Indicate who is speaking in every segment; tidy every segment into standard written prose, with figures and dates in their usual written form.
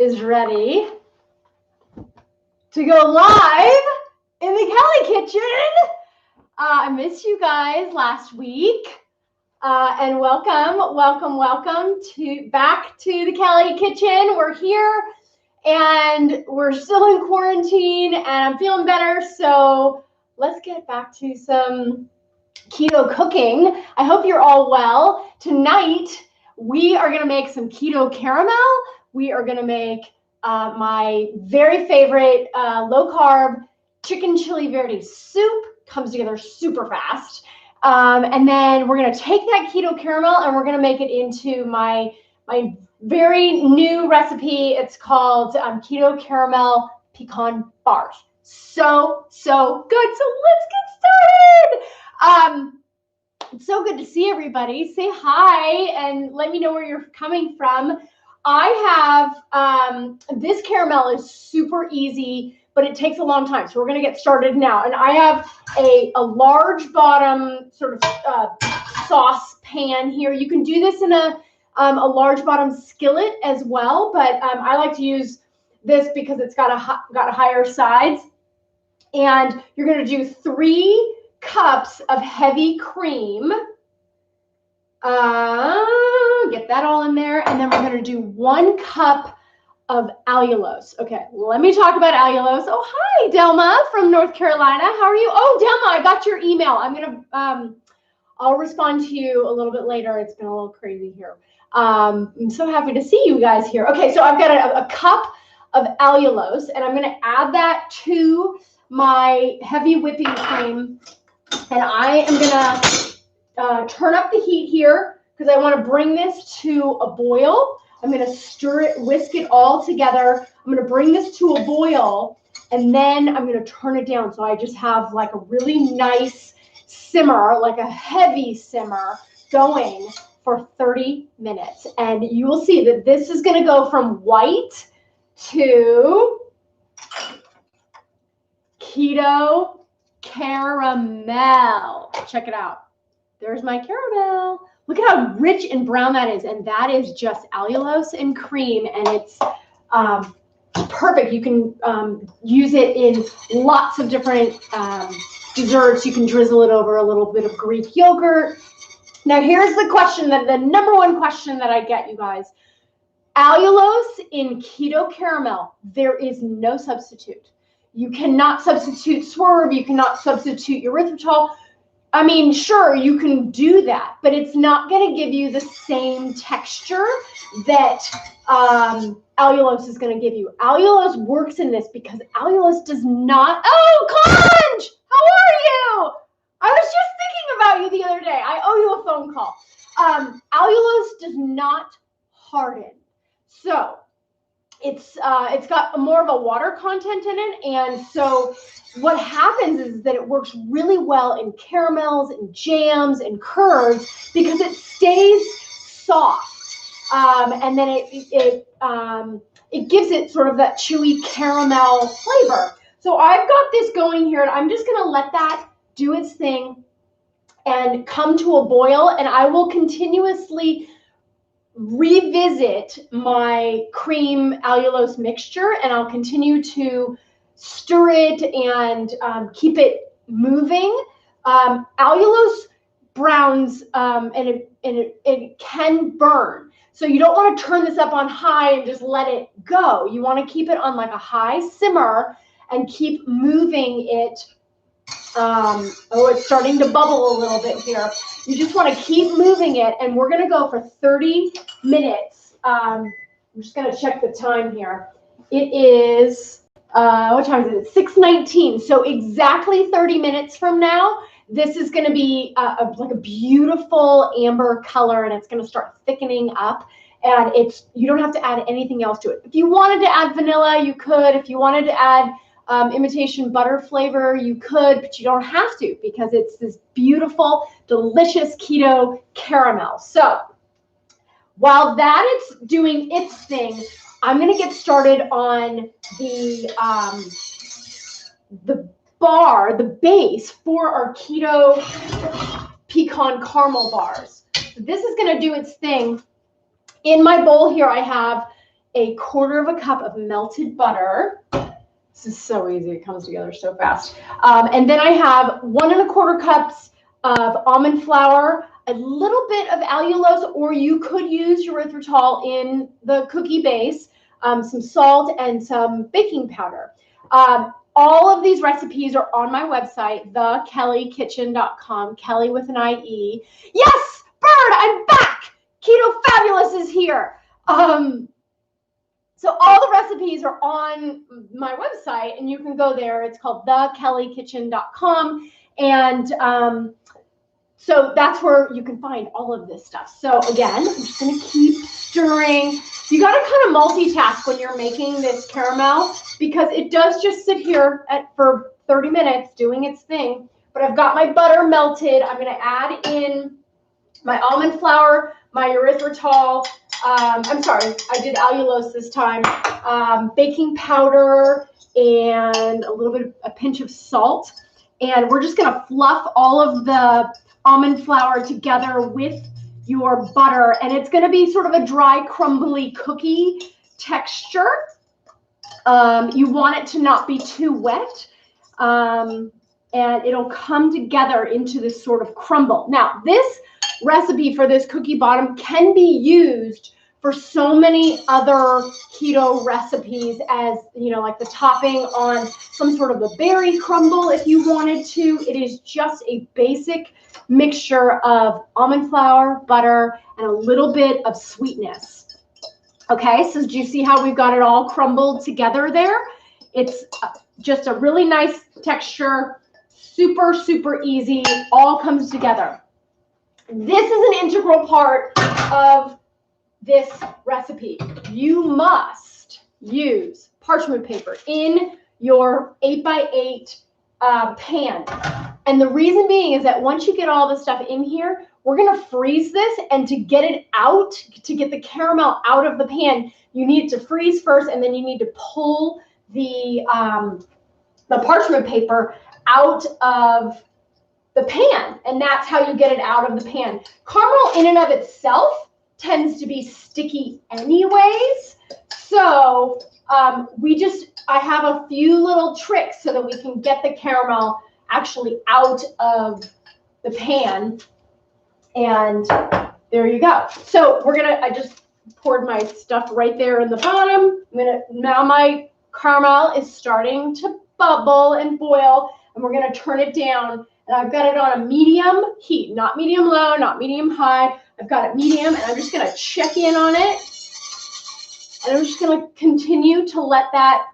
Speaker 1: is ready to go live in the Kellie kitchen. I missed you guys last week. And welcome back to the Kellie kitchen. We're here and we're still in quarantine and I'm feeling better. So let's get back to some keto cooking. I hope you're all well. Tonight, we are gonna make some keto caramel. We are gonna make my very favorite low carb chicken chili Verde soup. Comes together super fast. And then we're gonna take that keto caramel and we're gonna make it into my very new recipe. It's called keto caramel pecan bars. So good. So let's get started. It's so good to see everybody. Say hi and let me know where you're coming from. I have, this caramel is super easy, but it takes a long time. So we're gonna get started now. And I have a large bottom sort of sauce pan here. You can do this in a large bottom skillet as well, but I like to use this because it's got higher sides. And you're gonna do 3 cups of heavy cream. Get that all in there. And then we're going to do 1 cup of allulose. Okay, let me talk about allulose. Oh, hi, Delma from North Carolina. How are you? Oh, Delma, I got your email. I'm going to, I'll respond to you a little bit later. It's been a little crazy here. I'm so happy to see you guys here. Okay, so I've got a cup of allulose, and I'm going to add that to my heavy whipping cream. And I am going to turn up the heat here because I want to bring this to a boil. I'm going to stir it, whisk it all together. I'm going to bring this to a boil, and then I'm going to turn it down. So I just have like a really nice simmer, like a heavy simmer going for 30 minutes. And you will see that this is going to go from white to keto caramel. Check it out. There's my caramel. Look at how rich and brown that is. And that is just allulose and cream. And it's perfect. You can use it in lots of different desserts. You can drizzle it over a little bit of Greek yogurt. Now, here's the question, the number one question that I get, you guys. Allulose in keto caramel, there is no substitute. You cannot substitute swerve. You cannot substitute erythritol. I mean, sure, you can do that, but it's not going to give you the same texture that allulose is going to give you. Allulose works in this because allulose does not. Oh, Conj, how are you? I was just thinking about you the other day. I owe you a phone call. Allulose does not harden, so it's got more of a water content in it, and so what happens is that it works really well in caramels and jams and curds because it stays soft, and then it gives it sort of that chewy caramel flavor. So I've got this going here, and I'm just going to let that do its thing and come to a boil, and I will continuously revisit my cream allulose mixture, and I'll continue to stir it and keep it moving. Allulose browns and it can burn. So you don't want to turn this up on high and just let it go. You want to keep it on like a high simmer and keep moving it. Oh, it's starting to bubble a little bit here. You just want to keep moving it, and we're going to go for 30 minutes. I'm just going to check the time here. It is, what time is it? 6:19. So exactly 30 minutes from now, this is going to be like a beautiful amber color, and it's going to start thickening up. And you don't have to add anything else to it. If you wanted to add vanilla, you could. If you wanted to add imitation butter flavor, you could, but you don't have to because it's this beautiful, delicious keto caramel. So while that is doing its thing, I'm going to get started on the bar, the base for our keto pecan caramel bars. So this is going to do its thing. In my bowl here, I have a 1/4 cup of melted butter. This is so easy. It comes together so fast. And then I have 1 1/4 cups of almond flour, a little bit of allulose, or you could use erythritol in the cookie base, some salt, and some baking powder. All of these recipes are on my website, thekellykitchen.com, Kellie with an I-E. Yes, Bird, I'm back. Keto Fabulous is here. So all the recipes are on my website, and you can go there. It's called thekellykitchen.com. And so that's where you can find all of this stuff. So again, I'm just going to keep stirring. You got to kind of multitask when you're making this caramel, because it does just sit here for 30 minutes doing its thing. But I've got my butter melted. I'm going to add in my almond flour, my erythritol. I'm sorry, I did allulose this time. Baking powder and a pinch of salt. And we're just going to fluff all of the almond flour together with your butter. And it's going to be sort of a dry, crumbly cookie texture. You want it to not be too wet. And it'll come together into this sort of crumble. Now, this recipe for this cookie bottom can be used for so many other keto recipes, as you know, like the topping on some sort of a berry crumble if you wanted to. It is just a basic mixture of almond flour, butter, and a little bit of sweetness. Okay, so do you see how we've got it all crumbled together there? It's just a really nice texture, super, super easy, all comes together. This is an integral part of this recipe. You must use parchment paper in your 8x8 pan. And the reason being is that once you get all the stuff in here, we're going to freeze this, and to get it out, to get the caramel out of the pan, you need to freeze first, and then you need to pull the parchment paper out of the pan, and that's how you get it out of the pan. Caramel in and of itself tends to be sticky anyways, so I have a few little tricks so that we can get the caramel actually out of the pan. And there you go. So I just poured my stuff right there in the bottom. Now my caramel is starting to bubble and boil, and we're gonna turn it down. And I've got it on a medium heat, not medium low, not medium high. I've got it medium, and I'm just gonna check in on it. And I'm just gonna continue to let that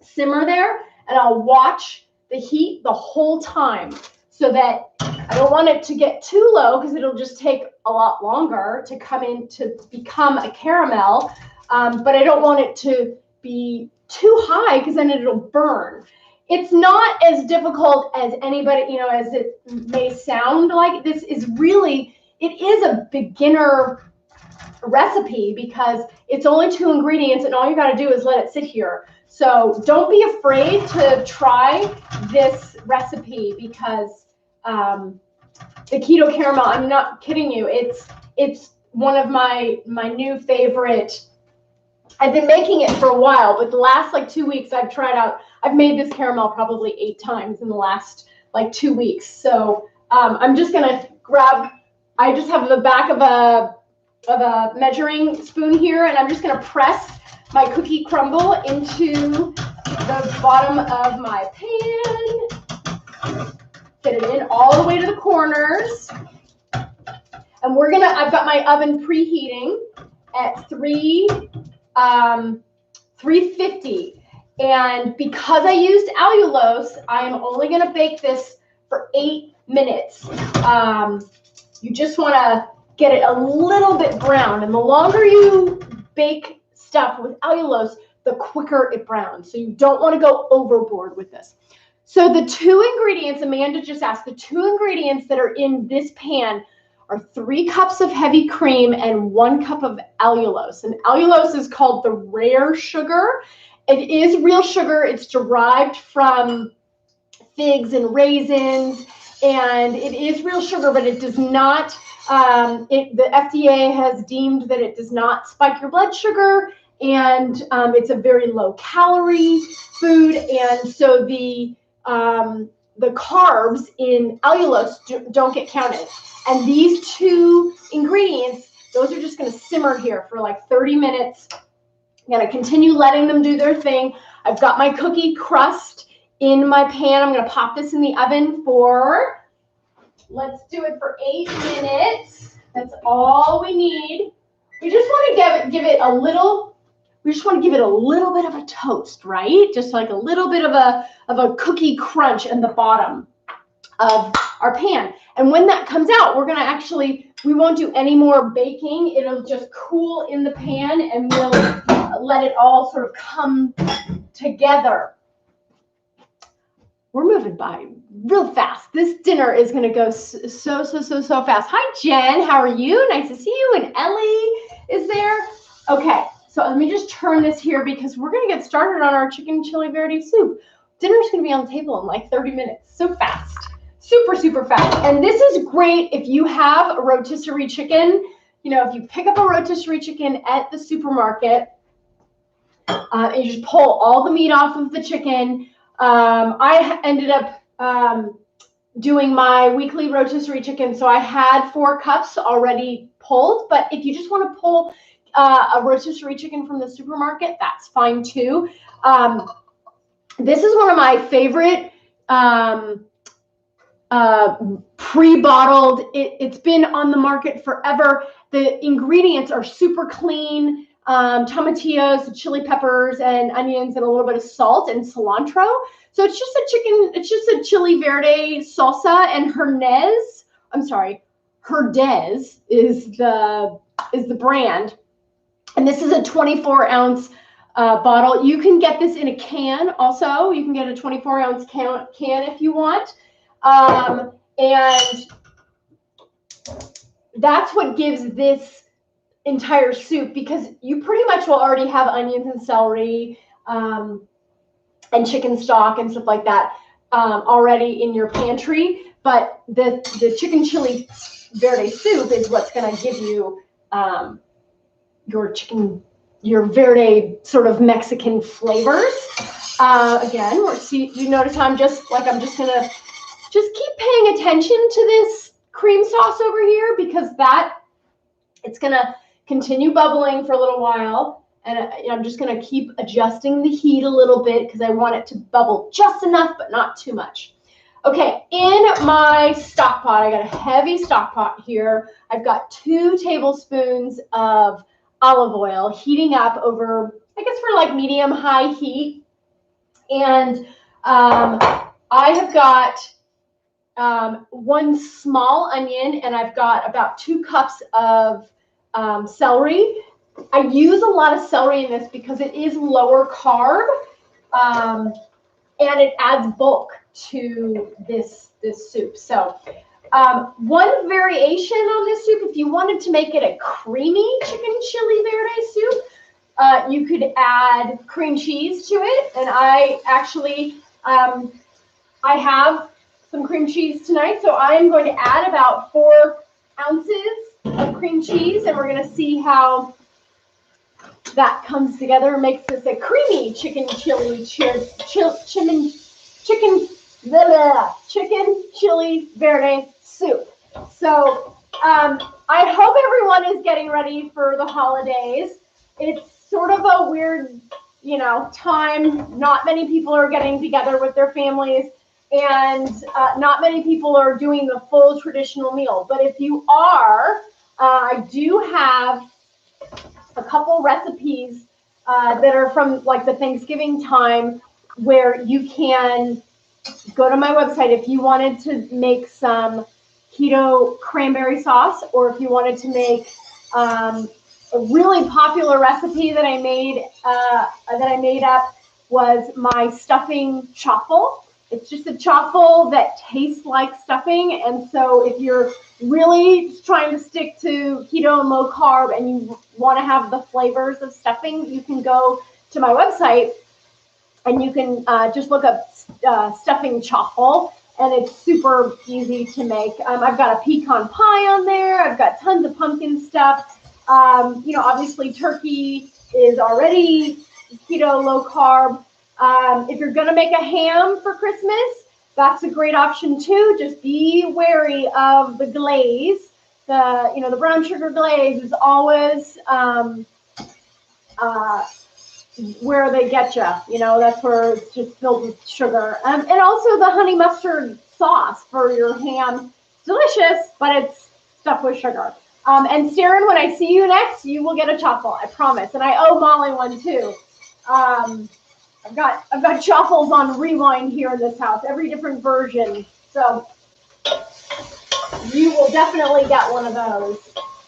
Speaker 1: simmer there, and I'll watch the heat the whole time, so that I don't want it to get too low, because it'll just take a lot longer to come in to become a caramel. But I don't want it to be too high, because then it'll burn. It's not as difficult as anybody, as it may sound like. This is really, it is a beginner recipe, because it's only 2 ingredients, and all you got to do is let it sit here. So don't be afraid to try this recipe, because the keto caramel, I'm not kidding you, it's one of my new favorite. I've been making it for a while, but the last 2 weeks I've made this caramel probably 8 times in the last 2 weeks. So I'm just gonna I just have the back of a measuring spoon here, and I'm just gonna press my cookie crumble into the bottom of my pan. Get it in all the way to the corners. And I've got my oven preheating at 350. And because I used allulose, I am only going to bake this for 8 minutes. You just want to get it a little bit brown. And the longer you bake stuff with allulose, the quicker it browns. So you don't want to go overboard with this. So the 2 ingredients, Amanda just asked, the 2 ingredients that are in this pan are 3 cups of heavy cream and 1 cup of allulose. And allulose is called the rare sugar. It is real sugar. It's derived from figs and raisins, and it is real sugar, but it does not, the FDA has deemed that it does not spike your blood sugar, and it's a very low calorie food, and so the carbs in allulose don't get counted. And these two ingredients, those are just going to simmer here for like 30 minutes. I'm going to continue letting them do their thing. I've got my cookie crust in my pan. I'm going to pop this in the oven for, let's do it for 8 minutes. That's all we need. We just want to give it a little, we just want to give it a little bit of a toast, right? Just like a little bit of a cookie crunch in the bottom of our pan. And when that comes out, we're going to actually, we won't do any more baking. It'll just cool in the pan, and we'll let it all sort of come together. We're moving by real fast. This dinner is going to go so fast. Hi, Jen. How are you? Nice to see you. And Ellie is there. Okay, so let me just turn this here because we're going to get started on our chicken chili verde soup. Dinner's going to be on the table in like 30 minutes. So fast. Super fast. And this is great if you have a rotisserie chicken. You know, if you pick up a rotisserie chicken at the supermarket, and you just pull all the meat off of the chicken. I ended up doing my weekly rotisserie chicken, so I had 4 cups already pulled. But if you just want to pull a rotisserie chicken from the supermarket, that's fine too. This is one of my favorite pre-bottled. It's been on the market forever. The ingredients are super clean. Tomatillos, chili peppers, and onions, and a little bit of salt and cilantro. So it's just a chicken, it's just a chili verde salsa, and Herdez is the brand. And this is a 24-ounce bottle. You can get this in a can also. You can get a 24-ounce can if you want. And that's what gives this entire soup, because you pretty much will already have onions and celery and chicken stock and stuff like that already in your pantry. But the chicken chili verde soup is what's going to give you your verde sort of Mexican flavors. Again, you notice how I'm just going to keep paying attention to this cream sauce over here, because it's going to continue bubbling for a little while, and I'm just going to keep adjusting the heat a little bit because I want it to bubble just enough, but not too much. Okay, in my stock pot, I got a heavy stock pot here. I've got 2 tablespoons of olive oil heating up over, I guess, for like medium-high heat, and I have got 1 small onion, and I've got about 2 cups of celery. I use a lot of celery in this because it is lower carb, and it adds bulk to this soup. So one variation on this soup, if you wanted to make it a creamy chicken chili verde soup, you could add cream cheese to it. And I actually, I have some cream cheese tonight, so I am going to add about 4 ounces of cream cheese, and we're going to see how that comes together and makes this a creamy chicken chili verde soup. So I hope everyone is getting ready for the holidays. It's sort of a weird, time. Not many people are getting together with their families, and not many people are doing the full traditional meal. But if you are, I do have a couple recipes that are from like the Thanksgiving time, where you can go to my website if you wanted to make some keto cranberry sauce, or if you wanted to make a really popular recipe that I made up was my stuffing chaffle. It's just a chaffle that tastes like stuffing. And so if you're really trying to stick to keto and low carb and you want to have the flavors of stuffing, you can go to my website and you can just look up stuffing chaffle, and it's super easy to make. I've got a pecan pie on there. I've got tons of pumpkin stuff. Obviously turkey is already keto, low carb. If you're going to make a ham for Christmas, that's a great option too. Just be wary of the glaze. The brown sugar glaze is always where they get you. That's where it's just filled with sugar. And also the honey mustard sauce for your ham. Delicious, but it's stuffed with sugar. And Sharon, when I see you next, you will get a chaffle, I promise. And I owe Molly one too. I've got chaffles on rewind here in this house, every different version. So you will definitely get one of those.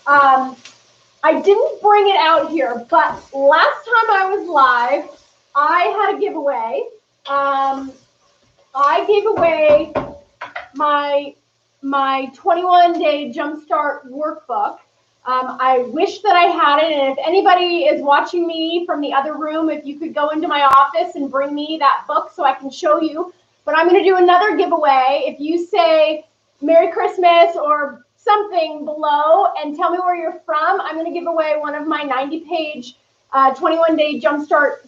Speaker 1: I didn't bring it out here, but last time I was live, I had a giveaway. I gave away my 21-day Jumpstart workbook. I wish that I had it, and if anybody is watching me from the other room, if you could go into my office and bring me that book so I can show you. But I'm going to do another giveaway. If you say Merry Christmas or something below and tell me where you're from, I'm going to give away one of my 90-page 21-day Jumpstart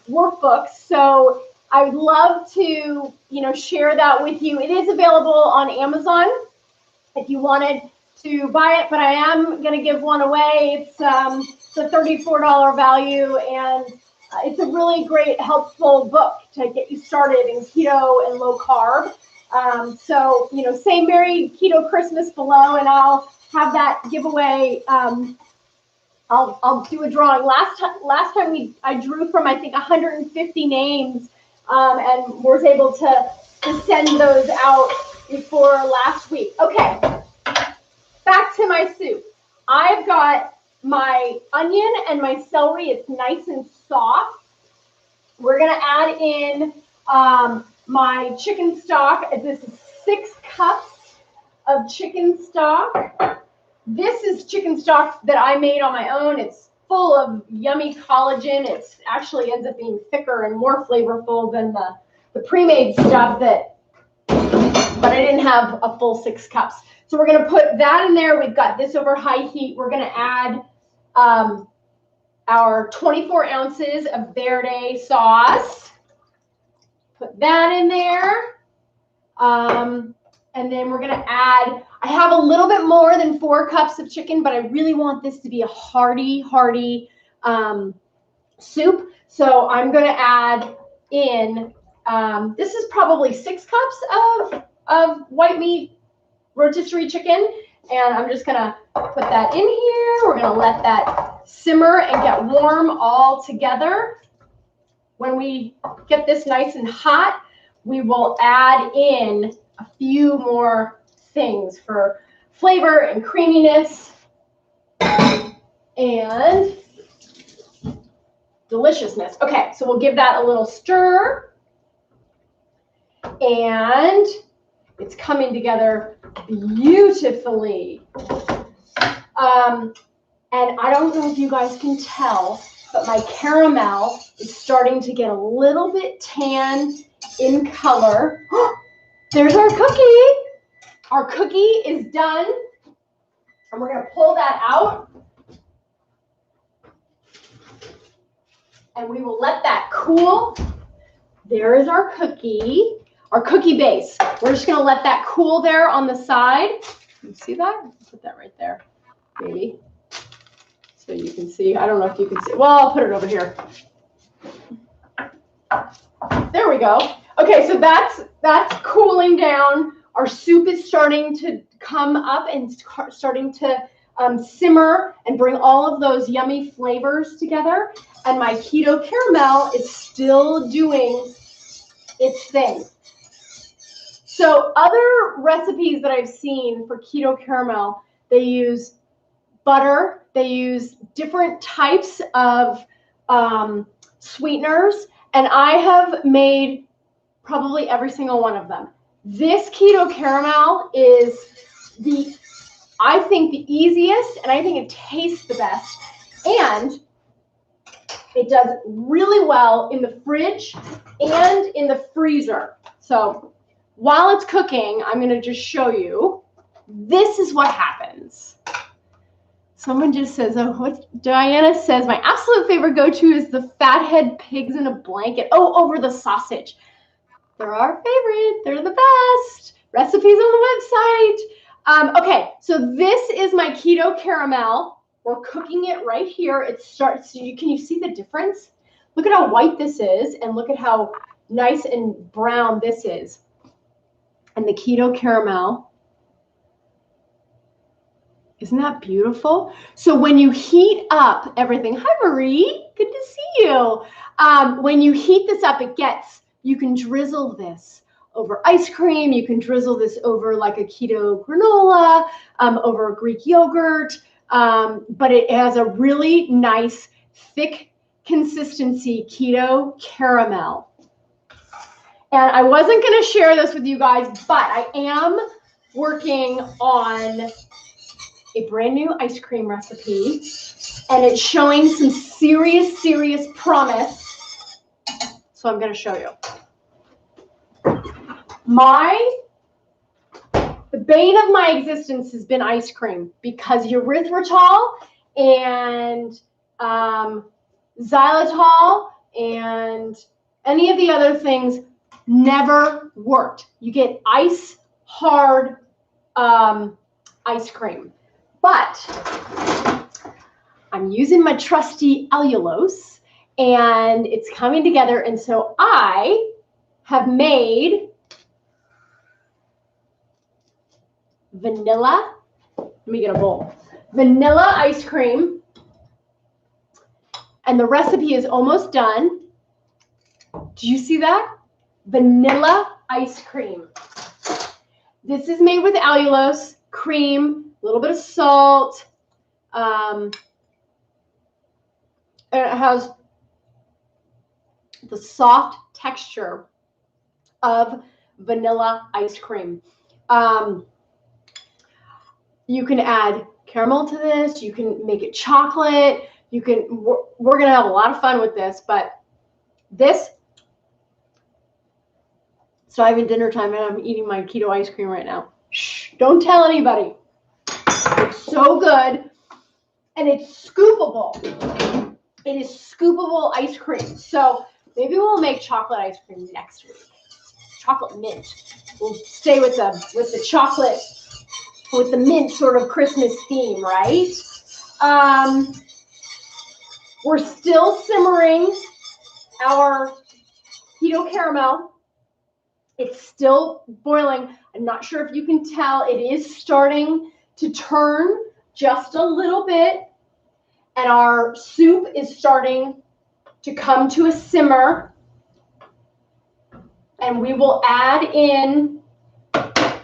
Speaker 1: workbooks. So I would love to, share that with you. It is available on Amazon if you wanted to buy it, but I am going to give one away. It's a $34 value, and it's a really great, helpful book to get you started in keto and low carb. So, say Merry Keto Christmas below, and I'll have that giveaway. I'll do a drawing. Last time I drew from, I think, 150 names, and was able to send those out before last week. Okay, back to my soup. I've got my onion and my celery. It's nice and soft. We're going to add in my chicken stock. This is 6 cups of chicken stock. This is chicken stock that I made on my own. It's full of yummy collagen. It actually ends up being thicker and more flavorful than the pre-made stuff but I didn't have a full 6 cups. So we're going to put that in there. We've got this over high heat. We're going to add our 24 ounces of Verde sauce. Put that in there. And then we're going to add, I have a little bit more than 4 cups of chicken, but I really want this to be a hearty soup. So I'm going to add in, this is probably 6 cups of white meat rotisserie chicken. And I'm just going to put that in here. We're going to let that simmer and get warm all together. When we get this nice and hot, we will add in a few more things for flavor and creaminess and deliciousness. Okay, so we'll give that a little stir, and it's coming together beautifully. And I don't know if you guys can tell, but my caramel is starting to get a little bit tan in color. There's our cookie. Our cookie is done. And we're going to pull that out. And we will let that cool. There is our cookie base. We're just going to let that cool there on the side. You see that? Put that right there, maybe. So you can see. I don't know if you can see. Well, I'll put it over here. There we go. Okay, so that's cooling down. Our soup is starting to come up and starting to simmer and bring all of those yummy flavors together. And my keto caramel is still doing its thing. So other recipes that I've seen for keto caramel, they use butter. They use different types of sweeteners. And I have made probably every single one of them. This keto caramel is I think the easiest, and I think it tastes the best. And it does really well in the fridge and in the freezer. So while it's cooking, I'm going to just show you. This is what happens. Someone just says, oh, what? Diana says, my absolute favorite go-to is the fathead pigs in a blanket. Oh, over the sausage. They're our favorite. They're the best. Recipes on the website. Okay, so this is my keto caramel. We're cooking it right here. It starts, can you see the difference? Look at how white this is, and look at how nice and brown this is. And the keto caramel. Isn't that beautiful? So when you heat up everything, hi Marie, good to see you. When you heat this up, you can drizzle this over ice cream. You can drizzle this over like a keto granola, over Greek yogurt. But it has a really nice, thick consistency keto caramel. And I wasn't going to share this with you guys, but I am working on a brand new ice cream recipe, and it's showing some serious promise. So I'm going to show you. The bane of my existence has been ice cream, because erythritol and xylitol and any of the other things never worked. You get ice hard ice cream. But I'm using my trusty allulose, and it's coming together. And so I have made vanilla. Let me get a bowl. Vanilla ice cream. And the recipe is almost done. Do you see that? Vanilla ice cream. This is made with allulose, cream, a little bit of salt. And it has the soft texture of vanilla ice cream. You can add caramel to this. You can make it chocolate. We're going to have a lot of fun with this, but this, it's not even dinner time, and I'm eating my keto ice cream right now. Shh, don't tell anybody. It's so good, and it's scoopable. It is scoopable ice cream. So maybe we'll make chocolate ice cream next week. Chocolate mint. We'll stay with the chocolate, with the mint sort of Christmas theme, right? We're still simmering our keto caramel. It's still boiling. I'm not sure if you can tell. It is starting to turn just a little bit. And our soup is starting to come to a simmer. And we will add in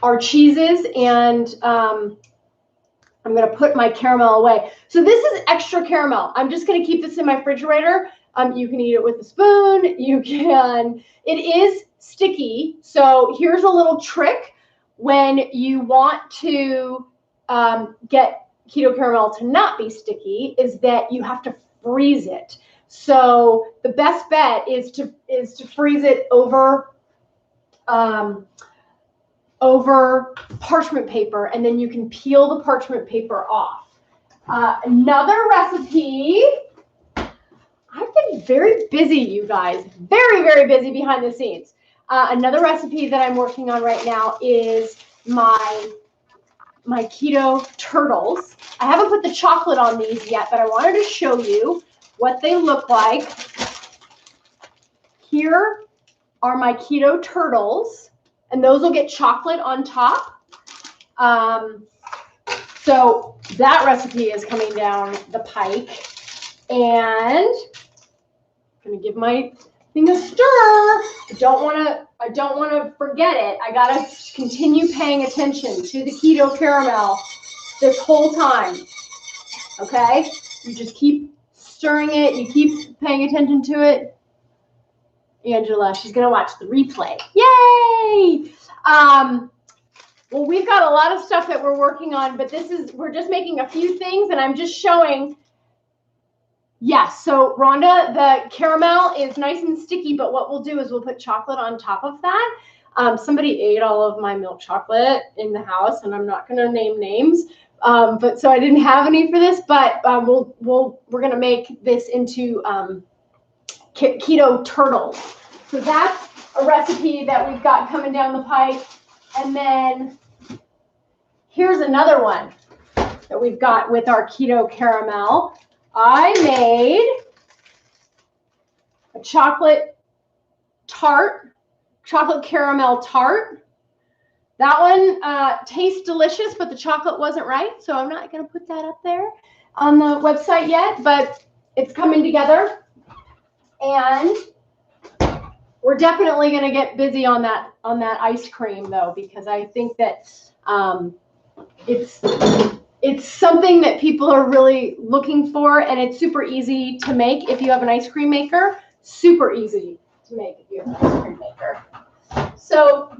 Speaker 1: our cheeses, and I'm going to put my caramel away. So this is extra caramel. I'm just going to keep this in my refrigerator. You can eat it with a spoon. It is sticky. So here's a little trick. When you want to get keto caramel to not be sticky, is that you have to freeze it. So the best bet is to freeze it over parchment paper, and then you can peel the parchment paper off. Another recipe. I've been very busy, you guys. Very busy behind the scenes. Another recipe that I'm working on right now is my keto turtles. I haven't put the chocolate on these yet, but I wanted to show you what they look like. Here are my keto turtles, and those will get chocolate on top. So that recipe is coming down the pike, and I'm gonna give my thing a stir. I don't want to forget it. I gotta continue paying attention to the keto caramel this whole time. Okay, you just keep stirring it. You keep paying attention to it. Angela, she's gonna watch the replay. Yay! Well, we've got a lot of stuff that we're working on, but we're just making a few things, and I'm just showing. Yes, so Rhonda, the caramel is nice and sticky, but what we'll do is we'll put chocolate on top of that. Somebody ate all of my milk chocolate in the house, and I'm not going to name names. But so I didn't have any for this, but we're going to make this into keto turtles. So that's a recipe that we've got coming down the pipe. And then here's another one that we've got with our keto caramel. I made a chocolate caramel tart. That one tastes delicious, but the chocolate wasn't right, so I'm not going to put that up there on the website yet, but it's coming together. And we're definitely going to get busy on that ice cream, though, because I think that it's something that people are really looking for, and it's super easy to make if you have an ice cream maker. Super easy to make if you have an ice cream maker. So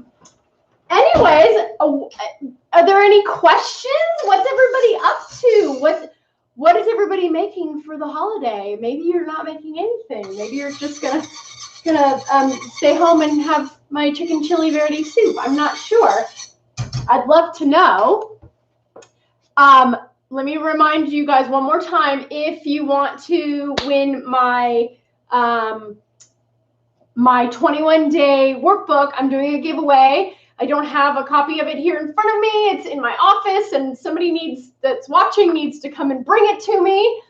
Speaker 1: anyways, are there any questions? What's everybody up to? What is everybody making for the holiday? Maybe you're not making anything. Maybe you're just gonna stay home and have my chicken chili Verde soup. I'm not sure. I'd love to know. Let me remind you guys one more time, if you want to win my my 21-day workbook, I'm doing a giveaway. I don't have a copy of it here in front of me. It's in my office, and somebody that's watching needs to come and bring it to me.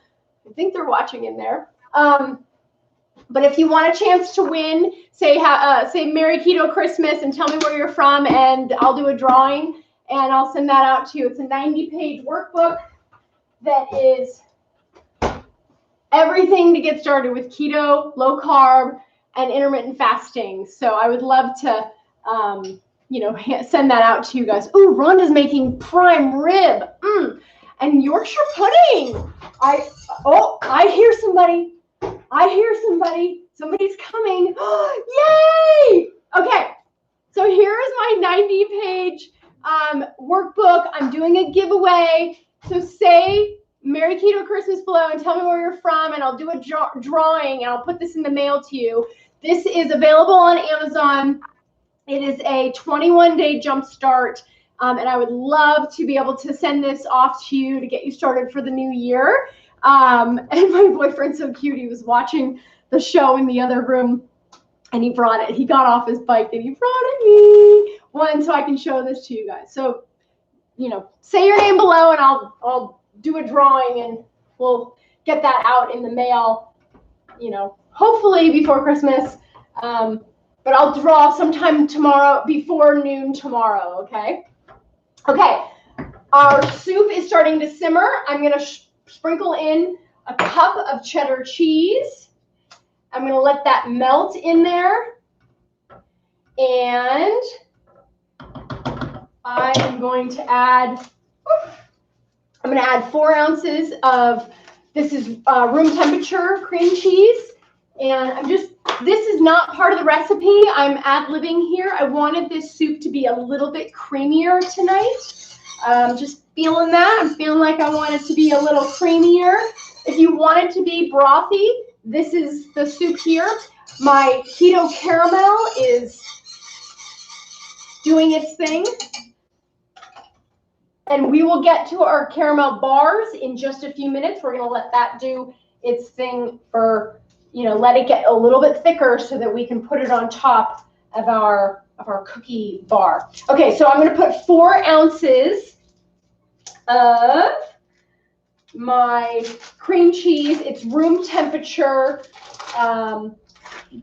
Speaker 1: I think they're watching in there. But if you want a chance to win, say Merry Keto Christmas and tell me where you're from, and I'll do a drawing and I'll send that out to you. It's a 90-page workbook that is everything to get started with keto, low carb, and intermittent fasting. So I would love to, send that out to you guys. Ooh, Rhonda's making prime rib. And Yorkshire pudding. I hear somebody. Somebody's coming. Yay! Okay, so here is my 90-page workbook. I'm doing a giveaway. So say Merry Keto Christmas below and tell me where you're from, and I'll do a drawing, and I'll put this in the mail to you. This is available on Amazon. It is a 21-day jump start, and I would love to be able to send this off to you to get you started for the new year. And my boyfriend's so cute. He was watching the show in the other room, and he brought it. He got off his bike and he brought it me so I can show this to you guys. So, say your name below, and I'll do a drawing, and we'll get that out in the mail, hopefully before Christmas. But I'll draw sometime tomorrow, before noon tomorrow, okay? Okay, our soup is starting to simmer. I'm going to sprinkle in a cup of cheddar cheese. I'm going to let that melt in there. And I am going to add 4 ounces of, this is room temperature cream cheese. And this is not part of the recipe. I'm ad-libbing here. I wanted this soup to be a little bit creamier tonight. Just feeling that. I'm feeling like I want it to be a little creamier. If you want it to be brothy, this is the soup here. My keto caramel is doing its thing. And we will get to our caramel bars in just a few minutes. We're going to let that do its thing for, let it get a little bit thicker so that we can put it on top of our cookie bar. Okay, so I'm going to put 4 ounces of my cream cheese. It's room temperature.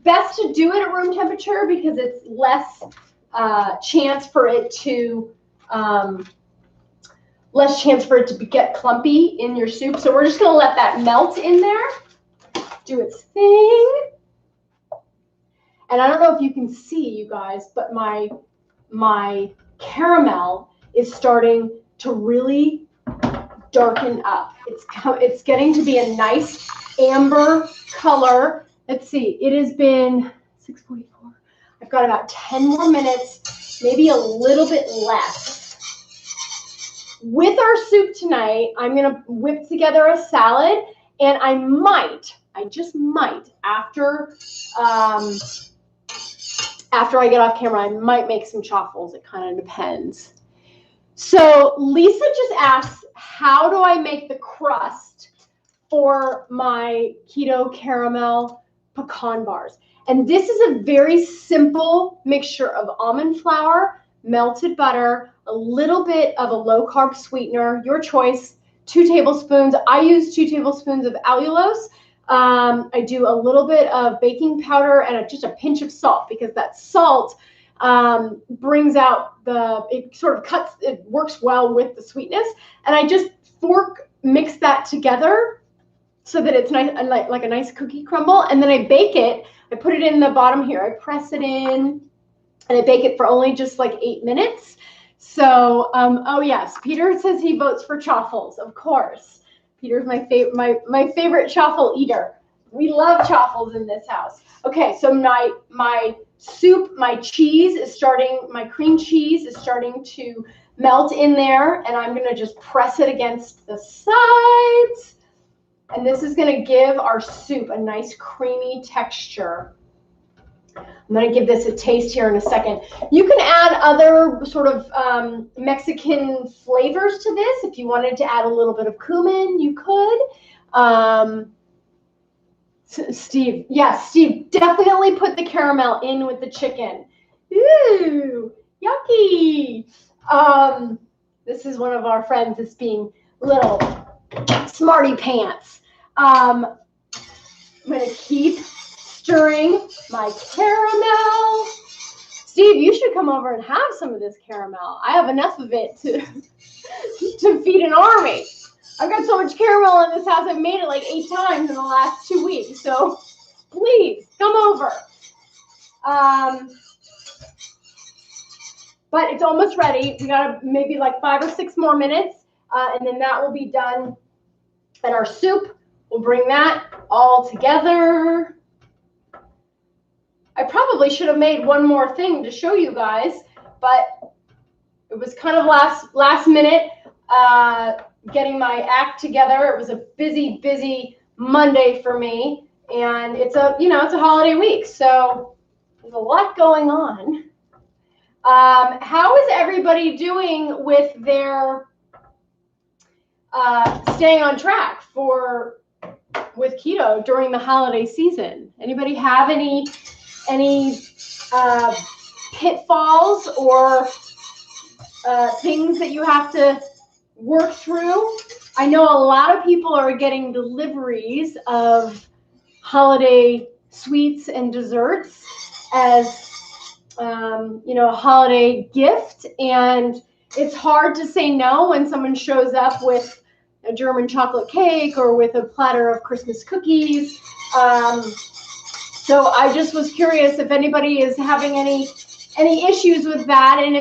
Speaker 1: Best to do it at room temperature because it's less chance for it to get clumpy in your soup. So we're just going to let that melt in there, do its thing. And I don't know if you can see, you guys, but my caramel is starting to really darken up. It's getting to be a nice amber color. Let's see, it has been 6:44. I've got about 10 more minutes, maybe a little bit less. With our soup tonight, I'm going to whip together a salad, and I just might, after after I get off camera, I might make some chaffles. It kind of depends. So Lisa just asks, how do I make the crust for my keto caramel pecan bars? And this is a very simple mixture of almond flour, melted butter, a little bit of a low carb sweetener, your choice, 2 tablespoons. I use 2 tablespoons of allulose. I do a little bit of baking powder and just a pinch of salt, because that salt brings out it works well with the sweetness. And I just mix that together so that it's nice, like a nice cookie crumble. And then I bake it. I put it in the bottom here. I press it in and I bake it for only just like 8 minutes. So, oh yes, Peter says he votes for chaffles, of course. Peter's my favorite chaffle eater. We love chaffles in this house. Okay, so my soup, my cream cheese is starting to melt in there, and I'm gonna just press it against the sides. And this is gonna give our soup a nice creamy texture. I'm going to give this a taste here in a second. You can add other sort of Mexican flavors to this. If you wanted to add a little bit of cumin, you could. Steve, yes, Steve, definitely put the caramel in with the chicken. Ooh, yucky. This is one of our friends that's being little smarty pants. I'm going to keep stirring my caramel. Steve, you should come over and have some of this caramel. I have enough of it to feed an army. I've got so much caramel in this house, I've made it like 8 times in the last 2 weeks. So please come over. But it's almost ready. We got maybe like 5 or 6 more minutes, and then that will be done. And our soup, we'll bring that all together. I probably should have made one more thing to show you guys, but it was kind of last minute getting my act together. It was a busy Monday for me, and it's a holiday week, so there's a lot going on. How is everybody doing with their staying on track with keto during the holiday season? Anybody have any pitfalls or things that you have to work through? I know a lot of people are getting deliveries of holiday sweets and desserts as a holiday gift, and it's hard to say no when someone shows up with a German chocolate cake or with a platter of Christmas cookies. So I just was curious if anybody is having any issues with that, and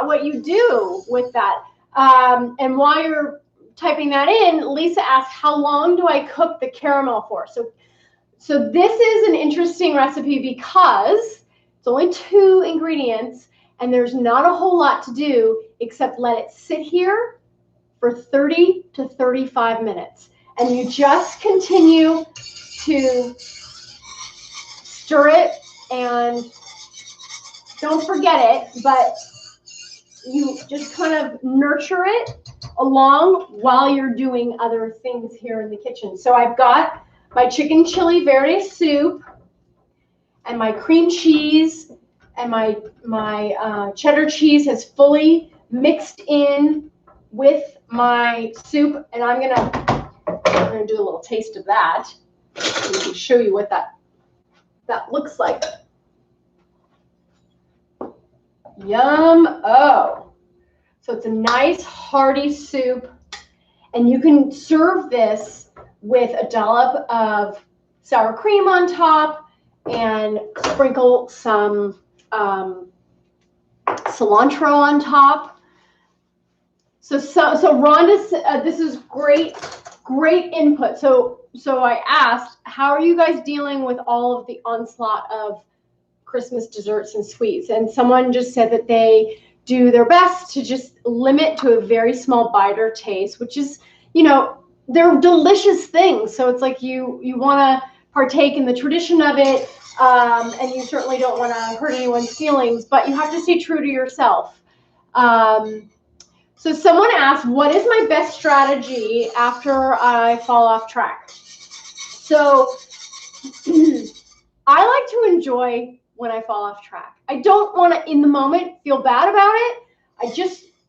Speaker 1: what you do with that. And while you're typing that in, Lisa asked, how long do I cook the caramel for? So this is an interesting recipe because it's only 2 ingredients, and there's not a whole lot to do except let it sit here for 30 to 35 minutes. And you just continue to stir it, and don't forget it, but you just kind of nurture it along while you're doing other things here in the kitchen. So I've got my chicken chili verde soup and my cream cheese, and my cheddar cheese has fully mixed in with my soup, and I'm gonna do a little taste of that. I can show you what that looks like. Yum. Oh, so it's a nice hearty soup, and you can serve this with a dollop of sour cream on top and sprinkle some cilantro on top. So Rhonda, this is great input. So I asked, how are you guys dealing with all of the onslaught of Christmas desserts and sweets? And someone just said that they do their best to just limit to a very small bite or taste, which is, they're delicious things. So it's like you want to partake in the tradition of it, And you certainly don't want to hurt anyone's feelings, but you have to stay true to yourself. So someone asked, what is my best strategy after I fall off track? So I like to enjoy when I fall off track. I don't want to, in the moment, feel bad about it.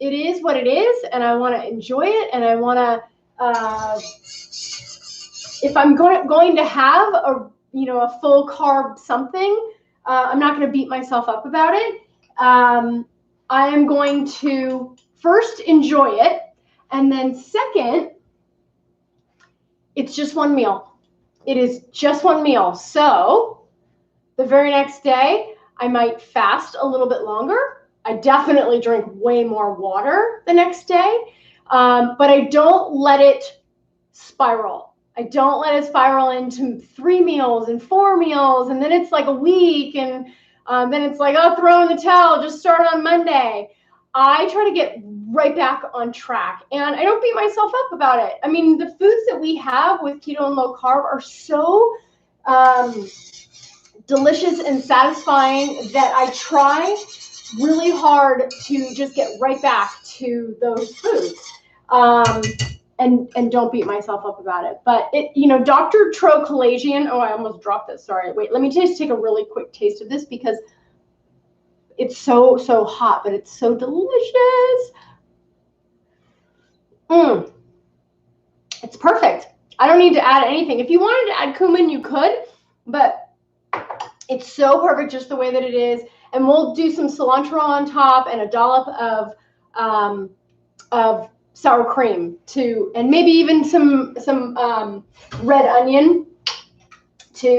Speaker 1: It is what it is, and I want to enjoy it, and I want to, if I'm going to have a full carb something, I'm not going to beat myself up about it. I am going to first enjoy it, and then second, it's just one meal. It is just one meal. So the very next day, I might fast a little bit longer. I definitely drink way more water the next day, but I don't let it spiral. I don't let it spiral into 3 meals and 4 meals, and then it's like a week, and then it's like, oh, throw in the towel, just start on Monday. I try to get right back on track, and I don't beat myself up about it. I mean, the foods that we have with keto and low carb are so delicious and satisfying that I try really hard to just get right back to those foods. And don't beat myself up about it. But Dr. Trochalasian, oh, I almost dropped this. Sorry. Wait, let me just take a really quick taste of this because it's so hot, but it's so delicious. It's perfect. I don't need to add anything. If you wanted to add cumin, you could, but it's so perfect just the way that it is. And we'll do some cilantro on top and a dollop of sour cream too, and maybe even some red onion to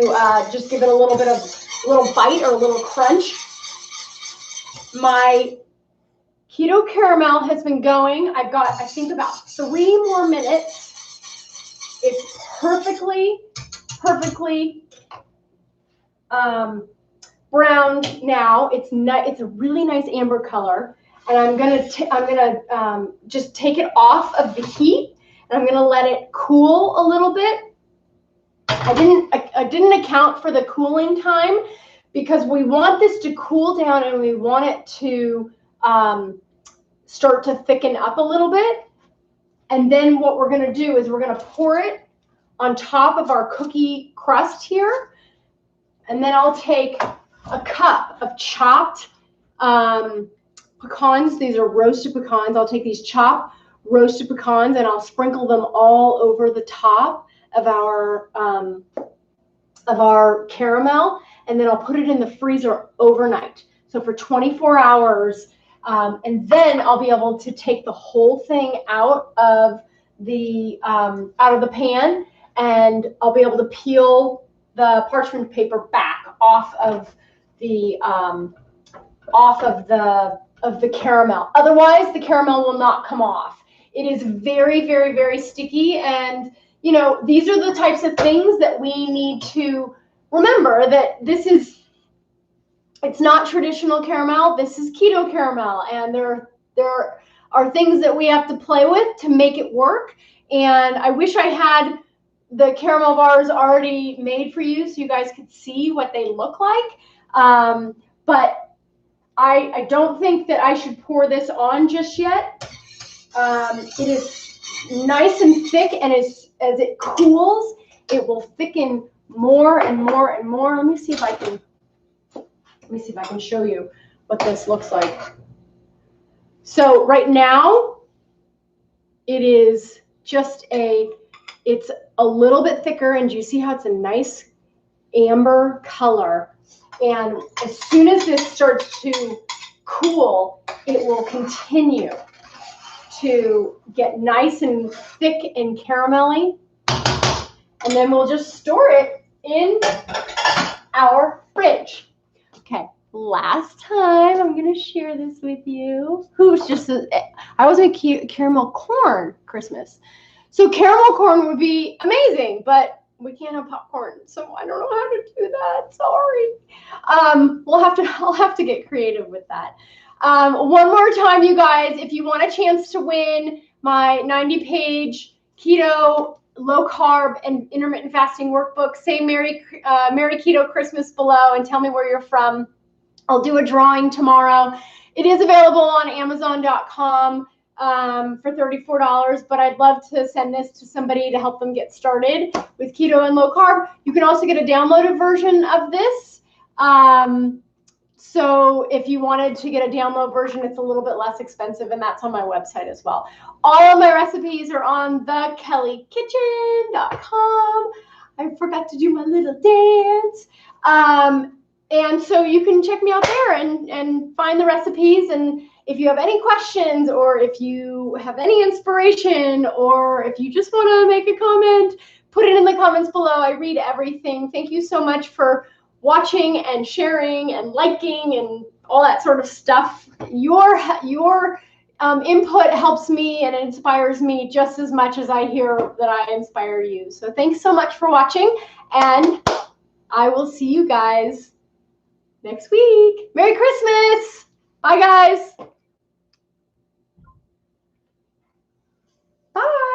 Speaker 1: just give it a little bite or a little crunch. My keto caramel has been going. I've got, I think, about 3 more minutes. It's perfectly browned now. It's a really nice amber color. And I'm gonna just take it off of the heat, and I'm gonna let it cool a little bit. I didn't account for the cooling time because we want this to cool down and we want it to start to thicken up a little bit. And then what we're gonna do is we're gonna pour it on top of our cookie crust here, and then I'll take a cup of chopped pecans. These are roasted pecans. I'll take these chopped roasted pecans and I'll sprinkle them all over the top of our caramel, and then I'll put it in the freezer overnight. So for 24 hours, and then I'll be able to take the whole thing out of the pan, and I'll be able to peel the parchment paper back off of the caramel. Otherwise, the caramel will not come off. It is very, very, very sticky. And, these are the types of things that we need to remember, that it's not traditional caramel. This is keto caramel. And there are things that we have to play with to make it work. And I wish I had the caramel bars already made for you so you guys could see what they look like. But I don't think that I should pour this on just yet. It is nice and thick, and as it cools, it will thicken more and more and more. Let me see if I can show you what this looks like. So right now, it is just it's a little bit thicker, and do you see how it's a nice amber color? And as soon as this starts to cool, it will continue to get nice and thick and caramelly. And then we'll just store it in our fridge. Okay, last time I'm going to share this with you. I always make caramel corn Christmas. So caramel corn would be amazing, but we can't have popcorn, so I don't know how to do that. Sorry. I'll have to get creative with that. One more time, you guys, if you want a chance to win my 90-page keto low carb and intermittent fasting workbook, say Merry Keto Christmas below and tell me where you're from. I'll do a drawing tomorrow. It is available on Amazon.com for $34, but I'd love to send this to somebody to help them get started with keto and low carb. You can also get a downloaded version of this. So if you wanted to get a download version, it's a little bit less expensive, and that's on my website as well. All of my recipes are on thekellykitchen.com. I forgot to do my little dance. And so you can check me out there and find the recipes. And if you have any questions, or if you have any inspiration, or if you just want to make a comment, put it in the comments below. I read everything. Thank you so much for watching and sharing and liking and all that sort of stuff. Your input helps me and inspires me just as much as I hear that I inspire you. So thanks so much for watching, and I will see you guys next week. Merry Christmas. Bye, guys. Bye.